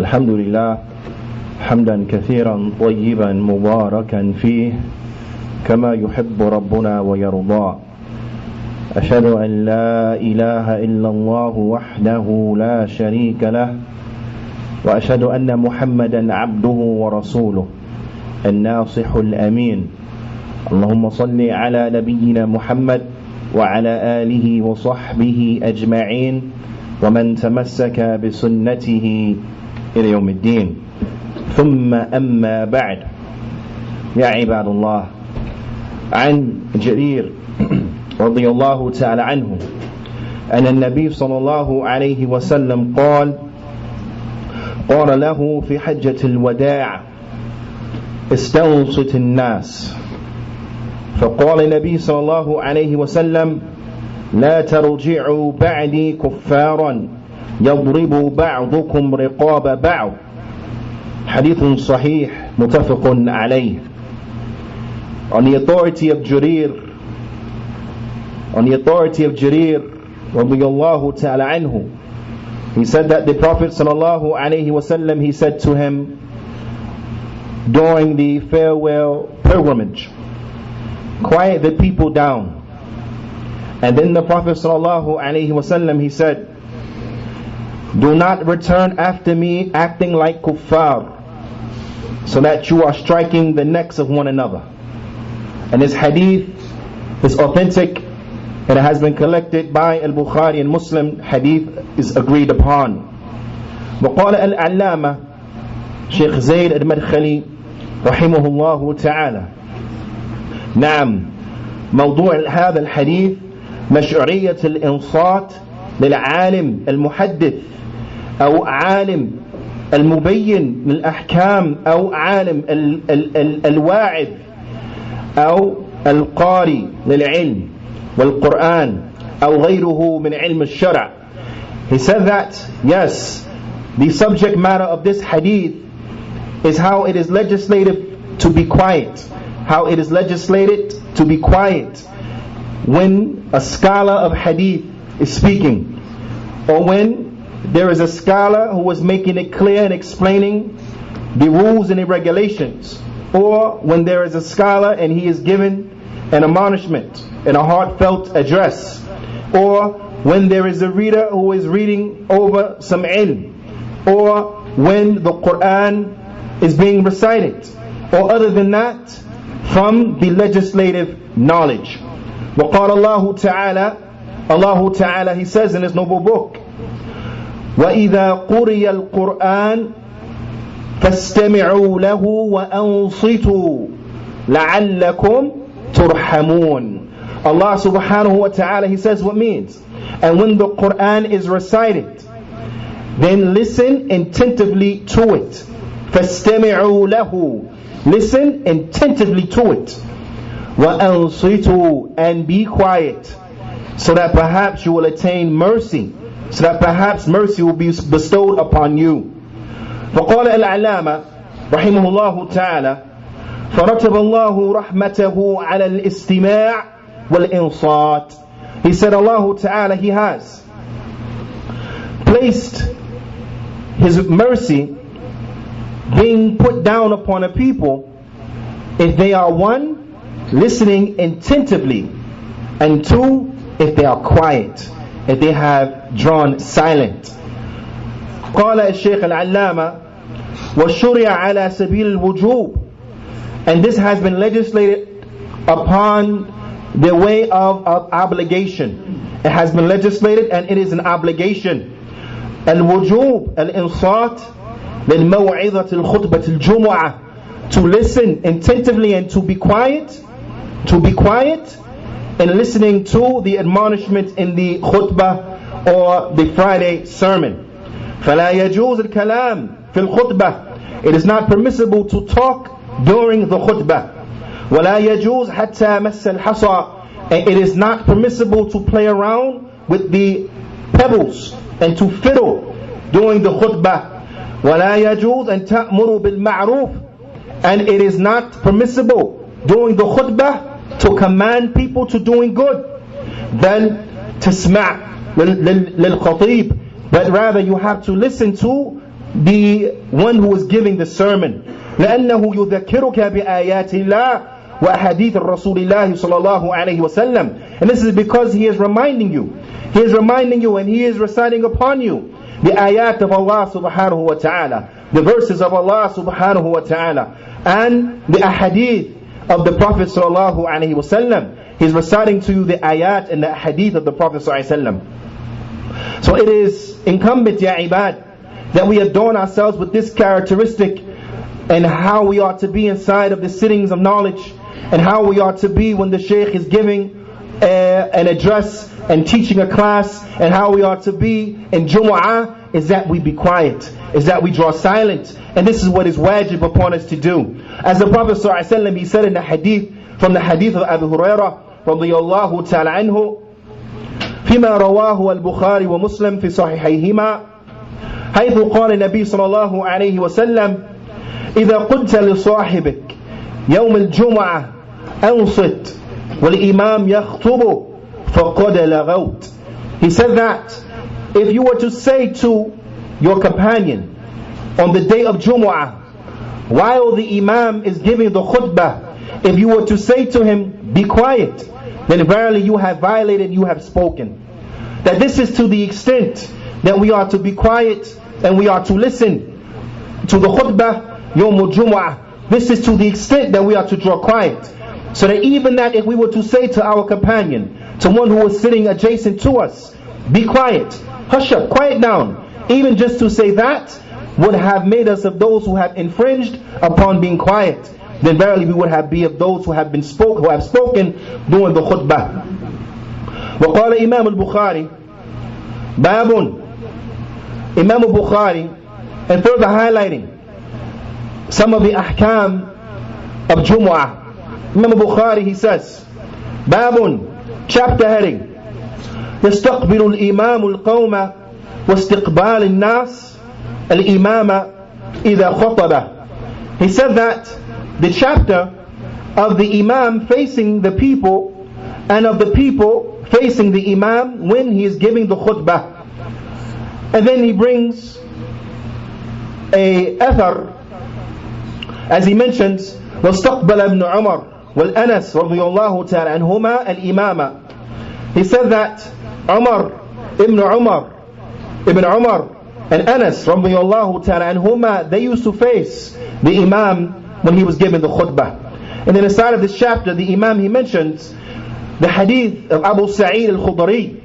الحمد لله حمدا كثيرا طيبا مباركا فيه كما يحب ربنا ويرضى. أشهد أن لا إله إلا الله وحده لا شريك له، وأشهد أن محمدا عبده ورسوله الناصح الأمين. اللهم صل على نبينا محمد وعلى آله وصحبه أجمعين ومن تمسك بسنته إلى يوم الدين. ثم أما بعد، يا عباد الله، عن جرير رضي الله تعالى عنه أن النبي صلى الله عليه وسلم قال له في حجة الوداع: استوصت الناس. فقال النبي صلى الله عليه وسلم: لا ترجعوا بعدي كفارا يضرب بعضكم رقاب بعض. حديث صحيح متفق عليه. On the authority of Juyaanee radiyallahu ta'ala anhu, he said that the Prophet sallallahu alayhi wasallam, he said to him during the farewell pilgrimage, quiet the people down. And then the Prophet sallallahu alayhi wasallam, he said, do not return after me acting like kuffar, so that you are striking the necks of one another. And this hadith is authentic, and it has been collected by Al-Bukhari and Muslim. Hadith is agreed upon. وقال العلامة شيخ زيد المدخلي رحمه الله تعالى: نعم، موضوع هذا الحديث مشروعية الإنصات للعالم المحدث أو عالم المبين للأحكام أو عالم الواعظ أو القاري للعلم والقرآن أو غيره من علم الشرع. He said that, yes, the subject matter of this hadith is how it is legislated to be quiet. How it is legislated to be quiet when a scholar of hadith is speaking, or when there is a scholar who is making it clear and explaining the rules and the regulations, or when there is a scholar and he is given an admonishment in a heartfelt address, or when there is a reader who is reading over some ilm, or when the Quran is being recited, or other than that, from the legislative knowledge. وقال الله تعالى, Allah Ta'ala, He says in His noble book, وَإِذَا قُرِيَ الْقُرْآنِ فَاسْتَمِعُوا لَهُ وَأَنصِتُوا لَعَلَّكُمْ تُرْحَمُونَ. Allah subhanahu wa ta'ala, He says what means. And when the Quran is recited, then listen attentively to it. فَاسْتَمِعُوا لَهُ, listen attentively to it. وَأَنصِتُوا, and be quiet, so that perhaps you will attain mercy, so that perhaps mercy will be bestowed upon you. فقال العلامة رحمه الله تعالى: فرتب الله رحمته على الاستماع والإنصات. He said Allah Ta'ala, He has placed His mercy being put down upon a people if they are, one, listening attentively, and two, if they are quiet, if they have drawn silent. قال الشيخ العلامة: وشرع على سبيل الوجوب, and this has been legislated upon the way of obligation. It has been legislated and it is an obligation. الوجوب الإنصات للموعظة الخطبة الجمعة, to listen attentively and to be quiet and listening to the admonishment in the khutbah or the Friday sermon. فلا يجوز الكلام في الخطبة, it is not permissible to talk during the khutbah. ولا يجوز حتى مس الحصى, and it is not permissible to play around with the pebbles and to fiddle during the khutbah. ولا يجوز أن تأمروا بالمعروف, and it is not permissible during the khutbah to command people to doing good. بل تسمع للخطيب, but rather you have to listen to the one who is giving the sermon. لأنه يذكرك بآيات الله وأحاديث الرسول الله صلى الله عليه وسلم. And this is because he is reminding you. He is reminding you and he is reciting upon you the ayat of Allah subhanahu wa ta'ala, the verses of Allah subhanahu wa ta'ala, and the ahadith of the Prophet sallallahu alaihi wasallam. He's reciting to you the ayat and the hadith of the Prophet sallallahu alaihi wasallam. So it is incumbent, ya ibad, that we adorn ourselves with this characteristic and how we ought to be inside of the sittings of knowledge, and how we ought to be when the Shaykh is giving an address and teaching a class, and how we ought to be in Jumu'ah, is that we be quiet, is that we draw silent. And this is what is wajib upon us to do. As the Prophet ﷺ, he said in the hadith, from the hadith of Abu Hurairah radiyallahu ta'ala anhu, فيما رواه البخاري ومسلم في صحيحيهما حيث قال النبي صلى الله عليه وسلم إذا قلت لصاحبك يوم الجمعة أنصت والإمام يخطب فقد لغوت. He said that if you were to say to your companion on the day of Jumu'ah, while the Imam is giving the khutbah, if you were to say to him, be quiet, then verily you have violated, you have spoken. That this is to the extent that we are to be quiet and we are to listen to the khutbah Yawmul Jumu'ah. This is to the extent that we are to draw quiet. So that even that if we were to say to our companion, to one who is sitting adjacent to us, be quiet, hush up, quiet down, even just to say that would have made us of those who have infringed upon being quiet, then verily we would have be of those who have spoken during the khutbah. وقال إمام البخاري باب. Imam al-Bukhari, and further highlighting some of the ahkam of Jumu'ah, Imam al-Bukhari, he says, باب, chapter heading, يستقبل الإمام القوم واستقبال الناس الإمام إذا خطب. He said that the chapter of the Imam facing the people and of the people facing the Imam when he is giving the khutbah. And then he brings a athar, as he mentions, واستقبل ابن عمر والأنس رضي الله تعالى عنهما الإمامة. He said that Ibn Umar and Anas رضي الله تعالى عنهما, they used to face the Imam when he was giving the khutbah. And then inside of this chapter, the Imam, he mentions the hadith of Abu Sa'id al-Khudri,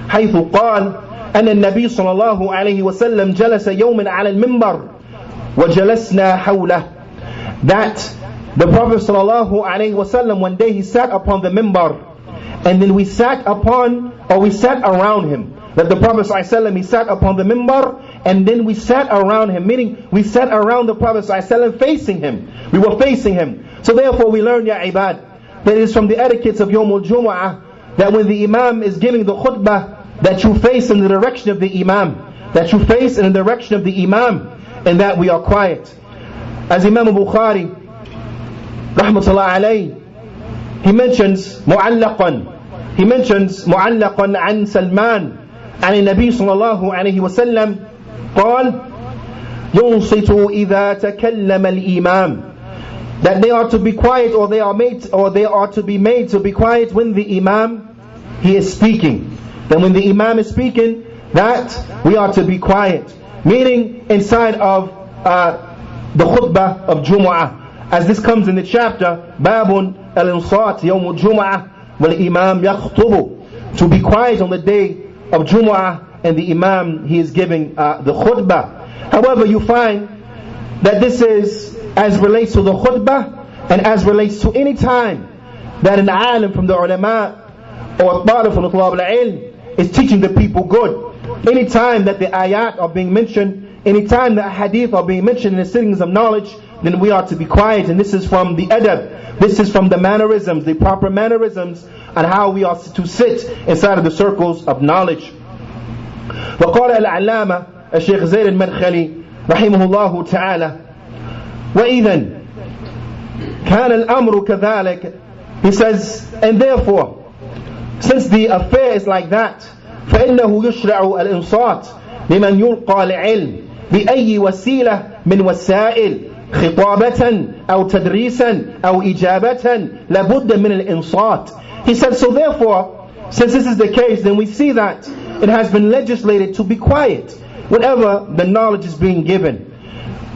حيث قال أن النبي صلى الله عليه وسلم جلس يوما على المنبر وجلسنا حوله. That the Prophet صلى الله عليه وسلم, one day he sat upon the minbar, and then we sat around him. That the Prophet صلى الله عليه وسلم, he sat upon the minbar, and then we sat around him, meaning we sat around the Prophet صلى الله عليه وسلم facing him. We were facing him. So therefore we learn, ya ibad, that it is from the etiquettes of Yawmul Jumu'ah that when the Imam is giving the khutbah, that you face in the direction of the Imam, and that we are quiet. As Imam al-Bukhari rahmatullah alayhi, he mentions mu'allaqan an Salman عن النبي صلى الله عليه وسلم قال ينصت إذا تكلم الإمام. That they are to be quiet, or they are to be made to be quiet when the Imam, he is speaking. Then when the Imam is speaking, that we are to be quiet. Meaning inside of the khutbah of Jumu'ah. As this comes in the chapter, Babun al-Insat Yawm al-Jumu'ah wal-Imam yakhtubu. To be quiet on the day of Jumu'ah and the Imam, he is giving the khutbah. However, you find that this is as relates to the khutbah and as relates to any time that an alim from the ulama or a talib from the tulab al-ilm is teaching the people good. Any time that the ayat are being mentioned, any time that hadith are being mentioned in the sittings of knowledge, then we are to be quiet. And this is from the adab, this is from the mannerisms, the proper mannerisms on how we are to sit inside of the circles of knowledge. وقال العلامة الشيخ زيد المدخلي رحمه الله تعالى وإذن كان الأمر كذلك. He says, and therefore, since the affair is like that, فإنه يشرع الإنصات لمن يلقى العلم. بأي وسيلة من وسائل خطابة أو تدريسا أو إجابة لابد من الإنصات. He said, so therefore, since this is the case, then we see that it has been legislated to be quiet whenever the knowledge is being given.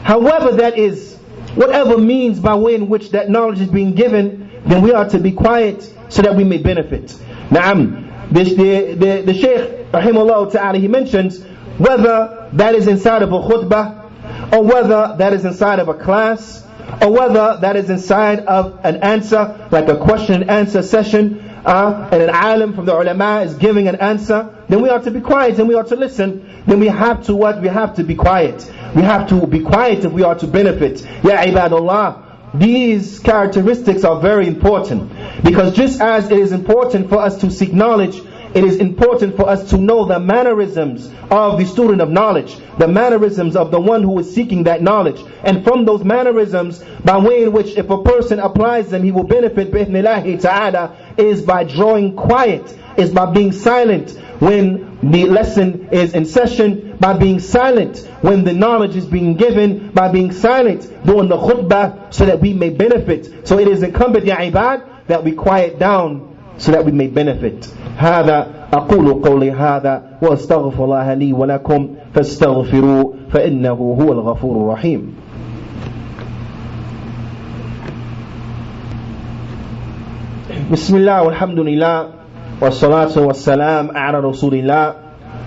However that is, whatever means by way in which that knowledge is being given, then we are to be quiet so that we may benefit. Na'am. The Shaykh, rahimahullah ta'ala, he mentions whether that is inside of a khutbah, or whether that is inside of a class, or whether that is inside of an answer, like a question and answer session, and an alim from the ulama is giving an answer, then we are to be quiet and we are to listen. Then we have to what? We have to be quiet. We have to be quiet if we are to benefit. Ya ibadallah, these characteristics are very important, because just as it is important for us to seek knowledge, it is important for us to know the mannerisms of the student of knowledge, the mannerisms of the one who is seeking that knowledge. And from those mannerisms, by way in which if a person applies them, he will benefit bi'ithnillahi ta'ala, is by drawing quiet, is by being silent when the lesson is in session, by being silent when the knowledge is being given, by being silent during the khutbah, so that we may benefit. So it is incumbent, ya ibad, that we quiet down so that we may benefit. هذا أقول قولي هذا وأستغفر الله لي ولكم فاستغفروه فإنه هو الغفور الرحيم. بسم الله والحمد لله والصلاة والسلام على رسول الله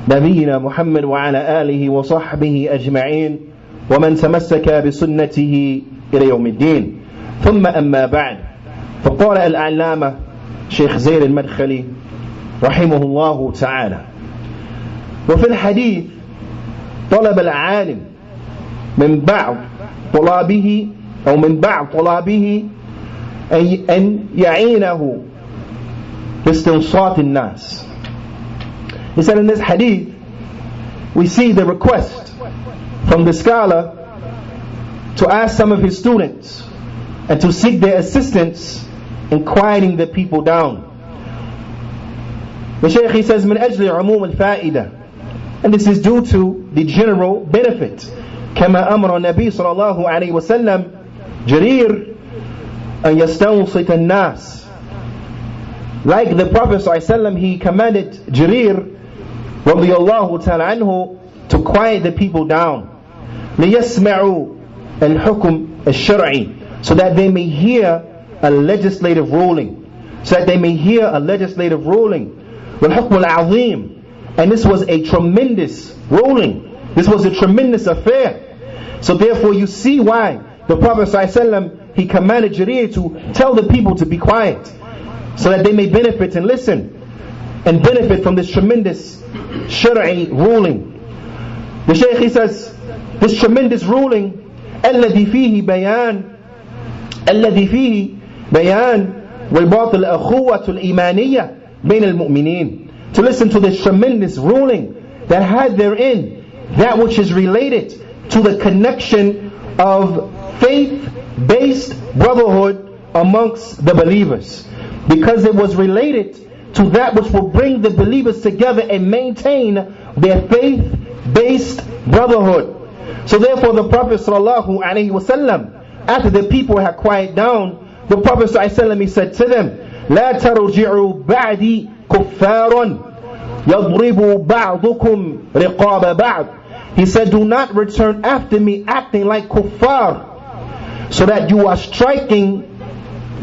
نبينا محمد وعلى آله وصحبه أجمعين ومن تمسك بسنته إلى يوم الدين. ثم أما بعد، فقال العلامة شيخ زيد المدخلي رحمه الله تعالى: وفي الحديث طلب العالم من بعض طلابه أو من بعض طلابه أن يعينه باستنصات الناس. He said in this hadith we see the request from the scholar to ask some of his students and to seek their assistance in quieting the people down. The Shaykh, he says, من أجل عموم الفائدة, and this is due to the general benefit. كما أمر النبي صلى الله عليه وسلم جرير أن يستنصت الناس. Like the Prophet صلى الله عليه وسلم, he commanded Jarir رضي الله تعالى عنه to quiet the people down. ليسمعوا الحكم الشرعي, so that they may hear a legislative ruling. So that they may hear a legislative ruling. والحكم العظيم, and this was a tremendous ruling. This was a tremendous affair. So therefore you see why the Prophet ﷺ, he commanded Jarir to tell the people to be quiet, so that they may benefit and listen and benefit from this tremendous shari'i ruling. The Shaykh, he says, this tremendous ruling الذي فيه بيان رباط الأخوة الإيمانية بين المؤمنين. To listen to this tremendous ruling that had therein that which is related to the connection of faith-based brotherhood amongst the believers, because it was related to that which will bring the believers together and maintain their faith-based brotherhood. So therefore the Prophet ﷺ, after the people had quieted down, the Prophet ﷺ, he said to them, لا ترجعوا بعدي كفارا يضرب بعضكم رقاب بعض. He said, do not return after me acting like kuffar, so that you are striking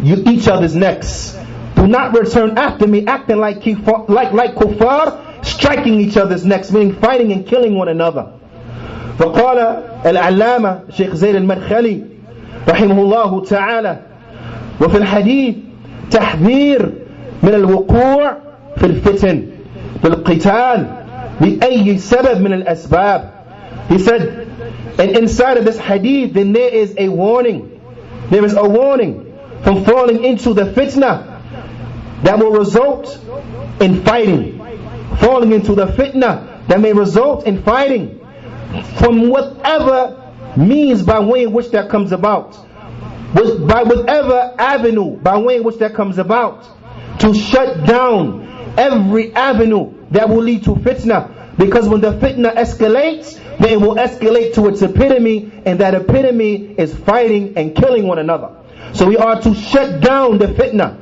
each other's necks. Do not return after me acting like kuffar, striking each other's necks, meaning fighting and killing one another. فقال العلامة شيخ زيد المدخلي رحمه الله تعالى: وفي الحديث تحذير من الوقوع في الفتن بالقتال بأي سبب من الأسباب. He said, and inside of this hadith, then there is a warning. There is a warning from falling into the fitna that will result in fighting. Falling into the fitna that may result in fighting, from whatever means by way in which that comes about, by whatever avenue by way in which that comes about, to shut down every avenue that will lead to fitna. Because when the fitna escalates, then it will escalate to its epitome, and that epitome is fighting and killing one another. So we are to shut down the fitna.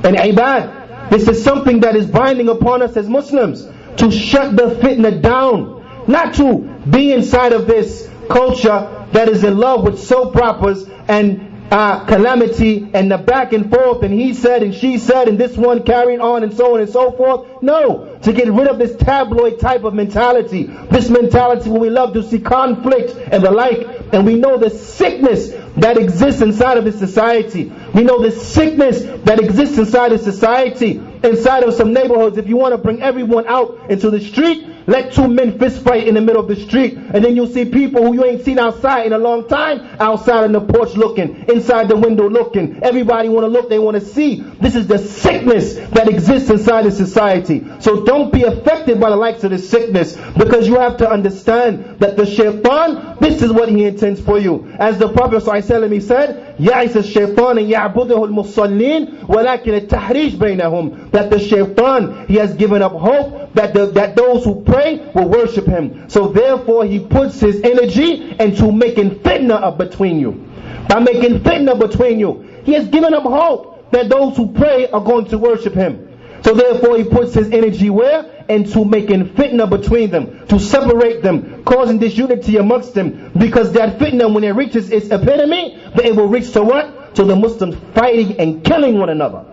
And ibad, this is something that is binding upon us as Muslims, to shut the fitna down, not to be inside of this culture that is in love with soap operas and calamity and the back and forth and he said and she said and this one carrying on and so on and so forth. No, to get rid of this tabloid type of mentality, this mentality where we love to see conflict and the like, and we know the sickness that exists inside of this society. We know the sickness that exists inside of society, inside of some neighborhoods. If you want to bring everyone out into the street, let two men fist fight in the middle of the street, and then you'll see people who you ain't seen outside in a long time, outside on the porch looking, inside the window looking. Everybody want to look, they want to see. This is the sickness that exists inside of society. So don't be affected by the likes of this sickness, because you have to understand that the shaitan, this is what he intends for you. As the Prophet ﷺ, he said, يَعِسَ الشَّيْطَانِ يَعْبُدُهُ الْمُصَلِّينَ وَلَكِنَ التَّحْرِيجْ بَيْنَهُم. That the shaitan, he has given up hope that those who pray will worship him. So therefore he puts his energy into making fitna up between you. By making fitna between you, he has given up hope that those who pray are going to worship him. So therefore he puts his energy where? Into making fitna between them, to separate them, causing disunity amongst them. Because that fitna, when it reaches its epitome, then it will reach to what? To the Muslims fighting and killing one another.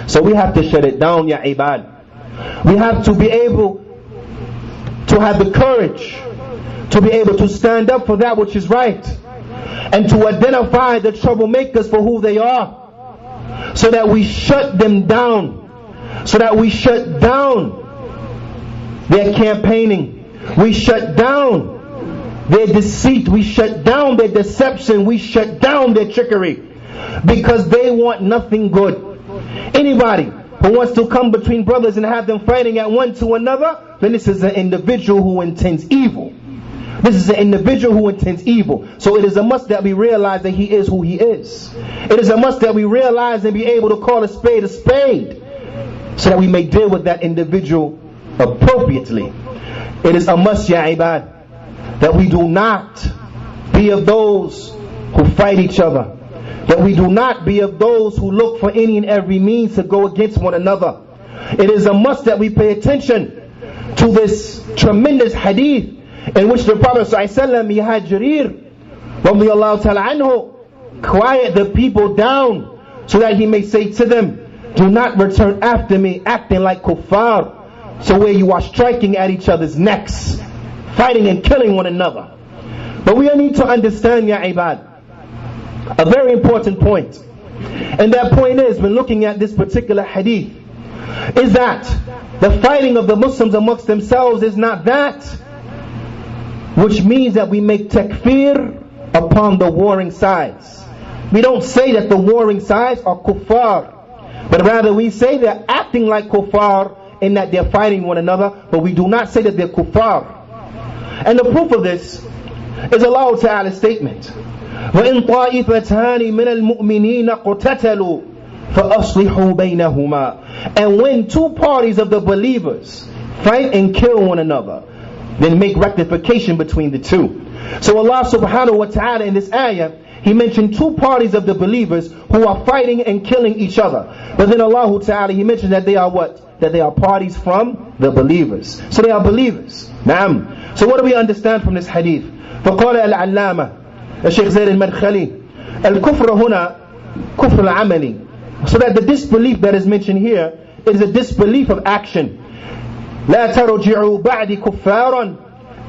So we have to shut it down, ya ibad. We have to be able to have the courage to be able to stand up for that which is right, and to identify the troublemakers for who they are, so that we shut them down, so that we shut down their campaigning, we shut down their deceit, we shut down their deception, we shut down their trickery, because they want nothing good. Anybody who wants to come between brothers and have them fighting at one to another, then this is an individual who intends evil. This is an individual who intends evil. So it is a must that we realize that he is who he is. It is a must that we realize and be able to call a spade, so that we may deal with that individual appropriately. It is a must, ya ibad, that we do not be of those who fight each other, that we do not be of those who look for any and every means to go against one another. It is a must that we pay attention to this tremendous hadith in which the Prophet ﷺ, he had Jarir radiyallahu ta'ala anhu quiet the people down, so that he may say to them, do not return after me acting like kuffar, so where you are striking at each other's necks, fighting and killing one another. But we need to understand, ya ibad, a very important point. And that point is, when looking at this particular hadith, is that the fighting of the Muslims amongst themselves is not that which means that we make takfir upon the warring sides. We don't say that the warring sides are kuffar, but rather we say they're acting like kuffar in that they're fighting one another, but we do not say that they're kuffar. And the proof of this is Allah Ta'ala's statement, وَإِن طَائِفَتَانِ مِنَ الْمُؤْمِنِينَ قُتَتَلُوا فَأَصْلِحُوا بَيْنَهُمَا. And when two parties of the believers fight and kill one another, then make rectification between the two. So Allah subhanahu wa ta'ala in this ayah, He mentioned two parties of the believers who are fighting and killing each other. But then Allah ta'ala, He mentioned that they are what? That they are parties from the believers. So they are believers. Naam. So what do we understand from this hadith? فقال العلامة الشيخ زيد المدخلي الكفر هنا كفر العملي. So that the disbelief that is mentioned here is a disbelief of action. لا ترجعوا بعد كفارا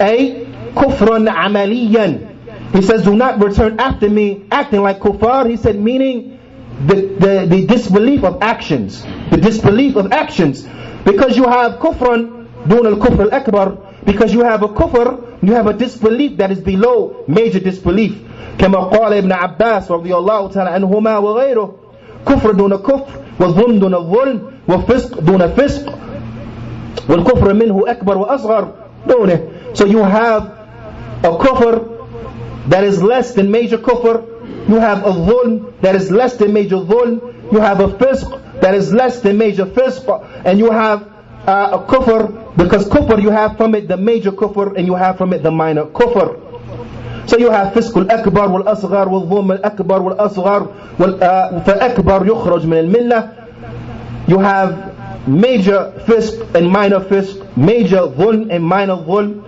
أي كفرا عمليا. He says, do not return after me acting like kuffar. He said, meaning the disbelief of actions. The disbelief of actions. Because you have kufran dun al-kufr al-akbar. Because you have a kufr, you have a disbelief that is below major disbelief. كما قال ابن عباس رضي الله تعالى عنهما وغيره كفر دون كفر والظلم دون الظلم وفسق دون فسق والكفر منه أكبر وأصغر دونه. So you have a kufr that is less than major kufr, you have a dhulm that is less than major dhulm, you have a fisq that is less than major fisq, and you have a kufr Because kufr, you have from it the major kufr and you have from it the minor kufr. So you have fisq al-akbar wal-asghar wal-dhulm al-akbar wal-asghar fa-akbar yukhraj min al-millah. You have major fisq and minor fisq, major dhulm and minor dhulm.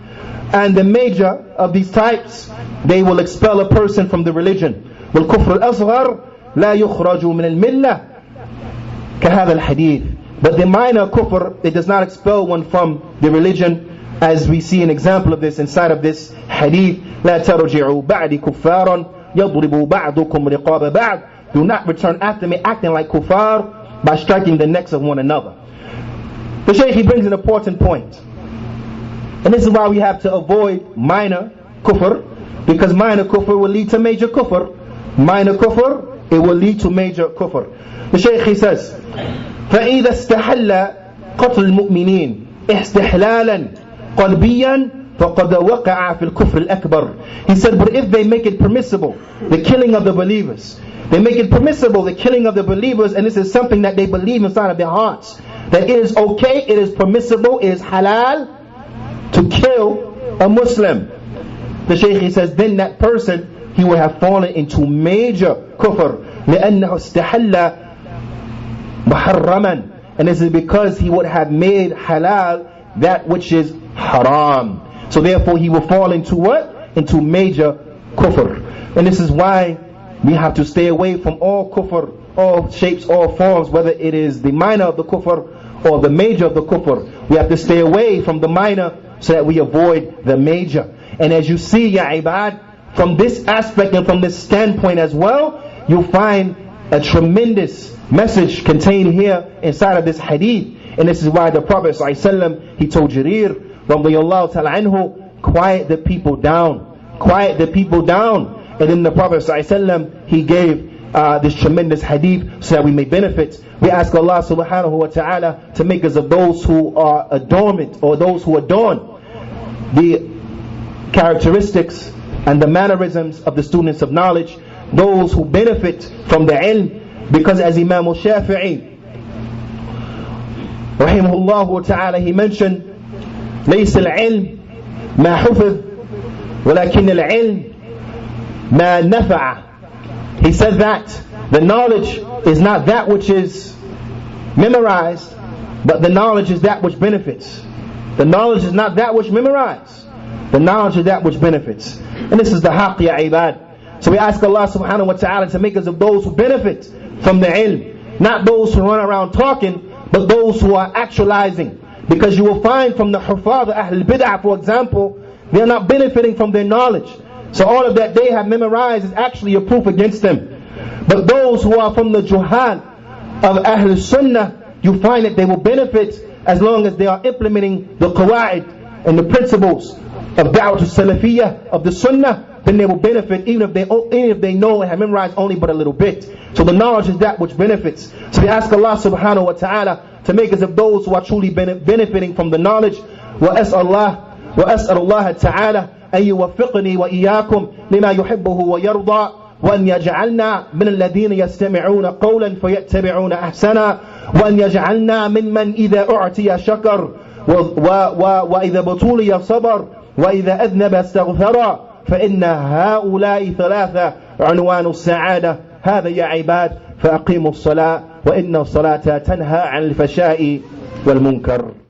And the major of these types, they will expel a person from the religion. وَالْكُفْرُ الْأَصْغَرُ لَا يُخْرَجُ مِنَ الْمِلَّةِ كَهَذَا الْحَدِيثِ. But the minor kufr, it does not expel one from the religion, as we see an example of this inside of this hadith. لَا تَرْجِعُوا بَعْدِ كُفَّارًا يَضْرِبُوا بَعْضُكُمْ رِقَابَ بَعْضٍ. Do not return after me acting like kuffar by striking the necks of one another. The Shaykh, he brings an important point. And this is why we have to avoid minor kufr, because minor kufr will lead to major kufr. Minor kufr, it will lead to major kufr. The Shaykh, he says, فَإِذَا اسْتَحَلَّ قَتْلُ الْمُؤْمِنِينَ إِسْتِحْلَالًا قَلْبِيًّا فَقَدْ وَقَعَ فِي الْكُفْرِ الْأَكْبَرِ. He said, but if they make it permissible, the killing of the believers, they make it permissible, the killing of the believers, and this is something that they believe inside of their hearts, that it is okay, it is permissible, it is halal to kill a Muslim. The Shaykh, he says, then that person, he will have fallen into major kufr. لأنه استحل محرما. And this is because he would have made halal that which is haram. So therefore he will fall into what? Into major kufr. And this is why we have to stay away from all kufr, all shapes, all forms, whether it is the minor of the kufr or the major of the kufr. We have to stay away from the minor so that we avoid the major. And as you see, ya ibad, from this aspect and from this standpoint as well, you'll find a tremendous message contained here inside of this hadith. And this is why the Prophet ﷺ, he told Jarir radiyallahu ta'ala anhu, quiet the people down, quiet the people down. And then the Prophet ﷺ, he gave this tremendous hadith so that we may benefit. We ask Allah subhanahu wa ta'ala to make us of those who are adornment, or those who adorn the characteristics and the mannerisms of the students of knowledge, those who benefit from the ilm. Because as Imam al-Shafi'i rahimahullah ta'ala, he mentioned, ليس العلم ما حفظ ولكن العلم ما نفع. He said that the knowledge is not that which is memorized, but the knowledge is that which benefits. The knowledge is not that which memorized, the knowledge is that which benefits. And this is the haqq, ya ibad. So we ask Allah subhanahu wa ta'ala to make us of those who benefit from the ilm, not those who run around talking, but those who are actualizing. Because you will find from the huffaz, Ahl Bid'ah for example, they are not benefiting from their knowledge. So all of that they have memorized is actually a proof against them. But those who are from the juhal of Ahl Sunnah, you find that they will benefit as long as they are implementing the qawa'id and the principles of da'wah to Salafiyah, of the Sunnah. Then they will benefit even if they know and have memorized only but a little bit. So the knowledge is that which benefits. So we ask Allah subhanahu wa ta'ala to make us of those who are truly benefiting from the knowledge. وأسأل الله تعالى أن يوفقني وإياكم لما يحبه ويرضى وأن يجعلنا من الذين يستمعون قولا فيتبعون أحسنا وأن يجعلنا ممن إذا أعطي شكر وإذا بطولي صبر وإذا أذنب استغفر فإن هؤلاء ثلاثة عنوان السعادة. هذا يا عباد فأقيموا الصلاة وإن الصلاة تنهى عن الفحشاء والمنكر.